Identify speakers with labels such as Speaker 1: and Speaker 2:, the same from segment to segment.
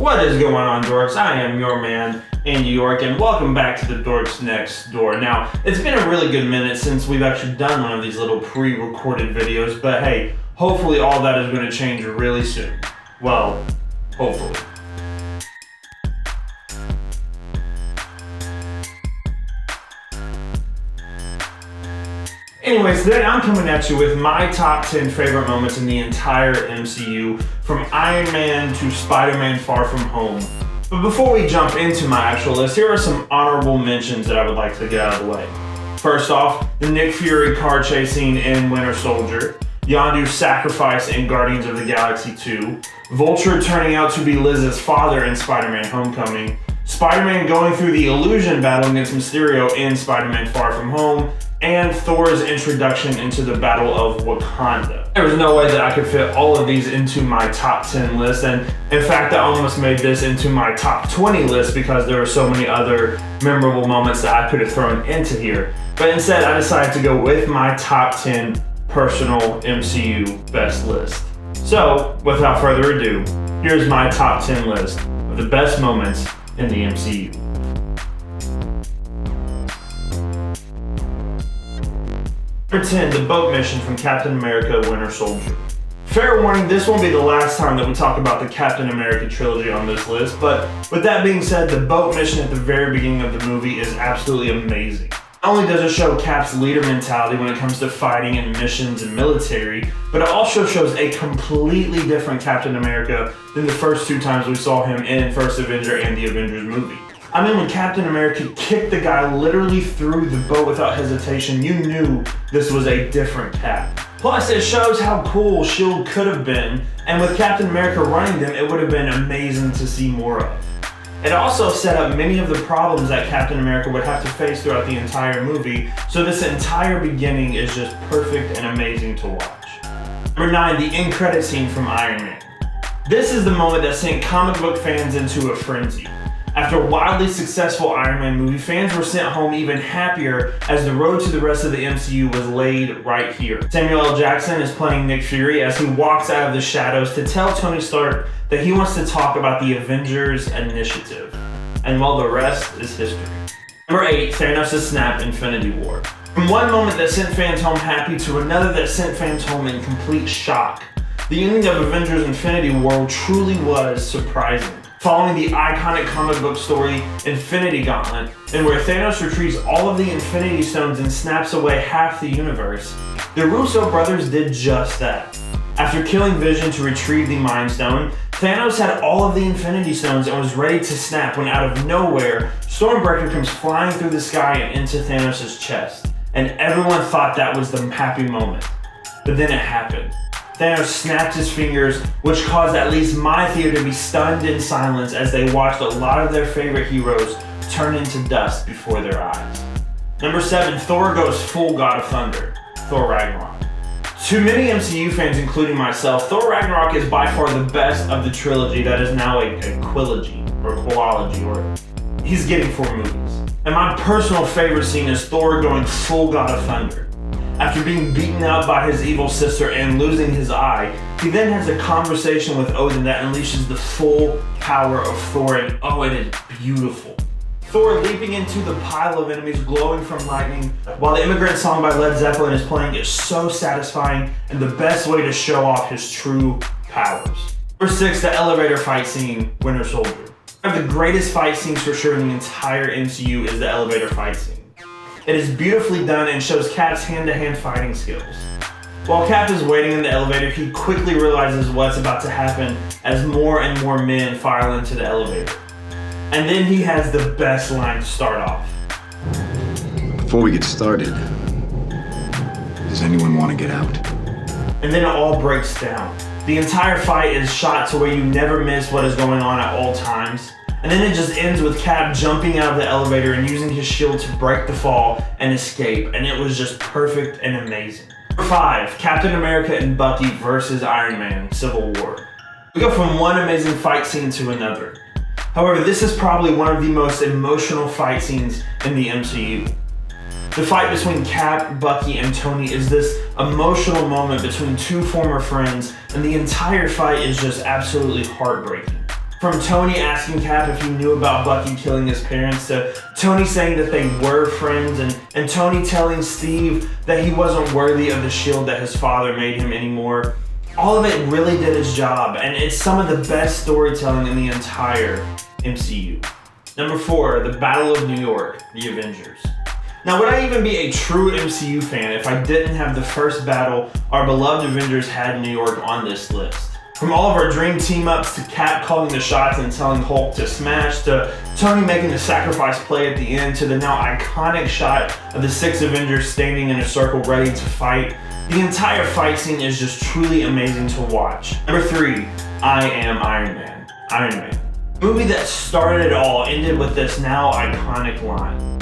Speaker 1: What is going on, dorks? I am your man, Andy York, and welcome back to the Dorks Next Door. Now, it's been a really good minute since we've actually done one of these little pre-recorded videos, but hey, hopefully all that is going to change really soon. Well, hopefully. Anyways, today I'm coming at you with my top 10 favorite moments in the entire MCU, from Iron Man to Spider-Man Far From Home. But before we jump into my actual list, here are some honorable mentions that I would like to get out of the way. First off, the Nick Fury car chase scene in Winter Soldier, Yondu's sacrifice in Guardians of the Galaxy 2, Vulture turning out to be Liz's father in Spider-Man Homecoming, Spider-Man going through the illusion battle against Mysterio in Spider-Man Far From Home, and Thor's introduction into the Battle of Wakanda. There was no way that I could fit all of these into my top 10 list, and in fact I almost made this into my top 20 list because there were so many other memorable moments that I could have thrown into here. But instead I decided to go with my top 10 personal MCU best list. So without further ado, here's my top 10 list of the best moments in the MCU. Number 10, the boat mission from Captain America Winter Soldier. Fair warning, this won't be the last time that we talk about the Captain America trilogy on this list, but with that being said, the boat mission at the very beginning of the movie is absolutely amazing. Not only does it show Cap's leader mentality when it comes to fighting and missions and military, but it also shows a completely different Captain America than the first two times we saw him in First Avenger and the Avengers movie. I mean, when Captain America kicked the guy literally through the boat without hesitation, you knew this was a different Cap. Plus, it shows how cool S.H.I.E.L.D. could have been, and with Captain America running them, it would have been amazing to see more of. It also set up many of the problems that Captain America would have to face throughout the entire movie, so this entire beginning is just perfect and amazing to watch. Number 9, the end credit scene from Iron Man. This is the moment that sent comic book fans into a frenzy. After a wildly successful Iron Man movie, fans were sent home even happier as the road to the rest of the MCU was laid right here. Samuel L. Jackson is playing Nick Fury as he walks out of the shadows to tell Tony Stark that he wants to talk about the Avengers Initiative. And well, the rest is history. Number 8, Thanos' snap, Infinity War. From one moment that sent fans home happy to another that sent fans home in complete shock, the ending of Avengers Infinity War truly was surprising. Following the iconic comic book story Infinity Gauntlet, in where Thanos retrieves all of the Infinity Stones and snaps away half the universe, the Russo brothers did just that. After killing Vision to retrieve the Mind Stone, Thanos had all of the Infinity Stones and was ready to snap when out of nowhere, Stormbreaker comes flying through the sky and into Thanos' chest. And everyone thought that was the happy moment. But then it happened. Thanos snapped his fingers, which caused at least my theater to be stunned in silence as they watched a lot of their favorite heroes turn into dust before their eyes. Number 7, Thor goes full God of Thunder, Thor Ragnarok. To many MCU fans, including myself, Thor Ragnarok is by far the best of the trilogy that is now a quillogy, or qualogy, or he's getting 4 movies. And my personal favorite scene is Thor going full God of Thunder. After being beaten out by his evil sister and losing his eye, he then has a conversation with Odin that unleashes the full power of Thor, and oh, it is beautiful. Thor leaping into the pile of enemies glowing from lightning, while the Immigrant Song by Led Zeppelin is playing, is so satisfying and the best way to show off his true powers. Number 6, the elevator fight scene, Winter Soldier. One of the greatest fight scenes for sure in the entire MCU is the elevator fight scene. It is beautifully done and shows Cap's hand-to-hand fighting skills. While Cap is waiting in the elevator, he quickly realizes what's about to happen as more and more men file into the elevator. And then he has the best line to start off.
Speaker 2: Before we get started, does anyone want to get out?
Speaker 1: And then it all breaks down. The entire fight is shot to where you never miss what is going on at all times. And then it just ends with Cap jumping out of the elevator and using his shield to break the fall and escape, and it was just perfect and amazing. Number 5, Captain America and Bucky versus Iron Man, Civil War. We go from one amazing fight scene to another. However, this is probably one of the most emotional fight scenes in the MCU. The fight between Cap, Bucky, and Tony is this emotional moment between two former friends, and the entire fight is just absolutely heartbreaking. From Tony asking Cap if he knew about Bucky killing his parents, to Tony saying that they were friends, and Tony telling Steve that he wasn't worthy of the shield that his father made him anymore. All of it really did its job, and it's some of the best storytelling in the entire MCU. Number 4, the Battle of New York, the Avengers. Now, would I even be a true MCU fan if I didn't have the first battle our beloved Avengers had in New York on this list? From all of our dream team-ups, to Cap calling the shots and telling Hulk to smash, to Tony making the sacrifice play at the end, to the now iconic shot of the 6 Avengers standing in a circle ready to fight, the entire fight scene is just truly amazing to watch. Number 3, I Am Iron Man. Iron Man. The movie that started it all ended with this now iconic line.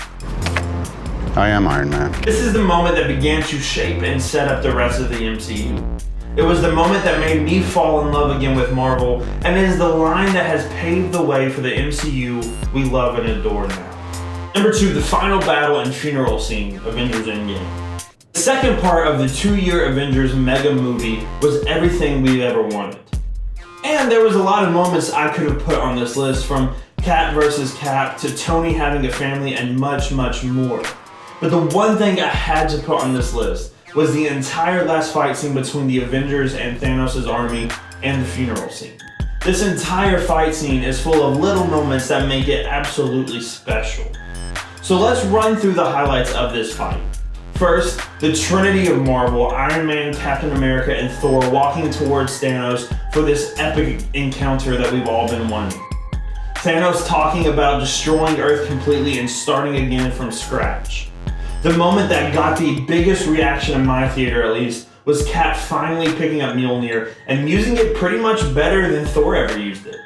Speaker 3: I am Iron Man.
Speaker 1: This is the moment that began to shape and set up the rest of the MCU. It was the moment that made me fall in love again with Marvel, and it is the line that has paved the way for the MCU we love and adore now. Number 2, the final battle and funeral scene, Avengers Endgame. The second part of the 2-year Avengers mega movie was everything we ever wanted. And there was a lot of moments I could have put on this list, from Cap versus Cap to Tony having a family and much, much more. But the one thing I had to put on this list was the entire last fight scene between the Avengers and Thanos' army and the funeral scene. This entire fight scene is full of little moments that make it absolutely special. So let's run through the highlights of this fight. First, the Trinity of Marvel, Iron Man, Captain America, and Thor walking towards Thanos for this epic encounter that we've all been wanting. Thanos talking about destroying Earth completely and starting again from scratch. The moment that got the biggest reaction in my theater, at least, was Cap finally picking up Mjolnir and using it pretty much better than Thor ever used it.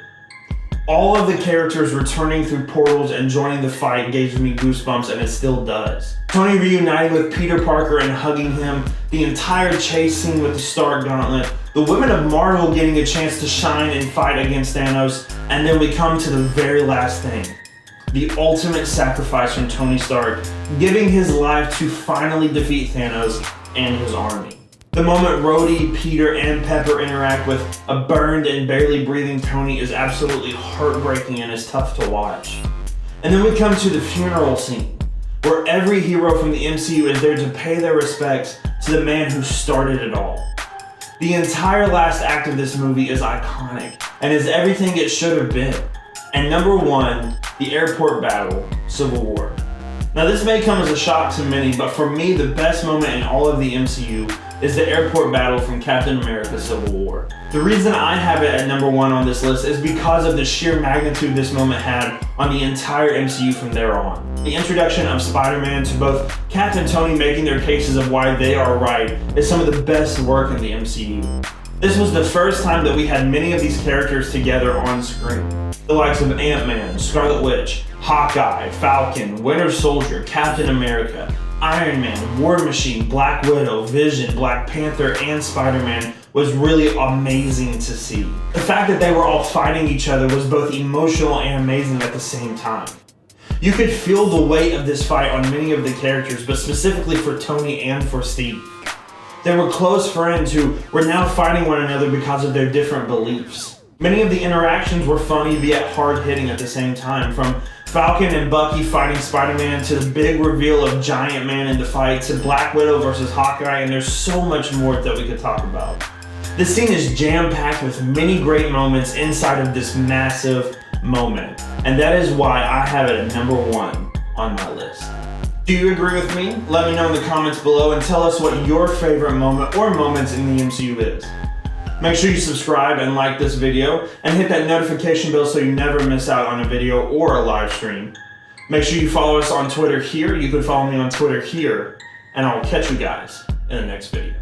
Speaker 1: All of the characters returning through portals and joining the fight gave me goosebumps, and it still does. Tony reuniting with Peter Parker and hugging him, the entire chase scene with the Stark Gauntlet, the women of Marvel getting a chance to shine and fight against Thanos, and then we come to the very last thing. The ultimate sacrifice from Tony Stark, giving his life to finally defeat Thanos and his army. The moment Rhodey, Peter, and Pepper interact with a burned and barely breathing Tony is absolutely heartbreaking and is tough to watch. And then we come to the funeral scene, where every hero from the MCU is there to pay their respects to the man who started it all. The entire last act of this movie is iconic and is everything it should have been. And number 1, the airport battle, Civil War. Now this may come as a shock to many, but for me the best moment in all of the MCU is the airport battle from Captain America Civil War. The reason I have it at number 1 on this list is because of the sheer magnitude this moment had on the entire MCU from there on. The introduction of Spider-Man to both Cap and Tony making their cases of why they are right is some of the best work in the MCU. This was the first time that we had many of these characters together on screen. The likes of Ant-Man, Scarlet Witch, Hawkeye, Falcon, Winter Soldier, Captain America, Iron Man, War Machine, Black Widow, Vision, Black Panther, and Spider-Man was really amazing to see. The fact that they were all fighting each other was both emotional and amazing at the same time. You could feel the weight of this fight on many of the characters, but specifically for Tony and for Steve. They were close friends who were now fighting one another because of their different beliefs. Many of the interactions were funny yet hard-hitting at the same time, from Falcon and Bucky fighting Spider-Man to the big reveal of Giant Man in the fight to Black Widow versus Hawkeye, and there's so much more that we could talk about. This scene is jam-packed with many great moments inside of this massive moment, and that is why I have it at number 1 on my list. Do you agree with me? Let me know in the comments below and tell us what your favorite moment or moments in the MCU is. Make sure you subscribe and like this video and hit that notification bell so you never miss out on a video or a live stream. Make sure you follow us on Twitter here. You can follow me on Twitter here, and I'll catch you guys in the next video.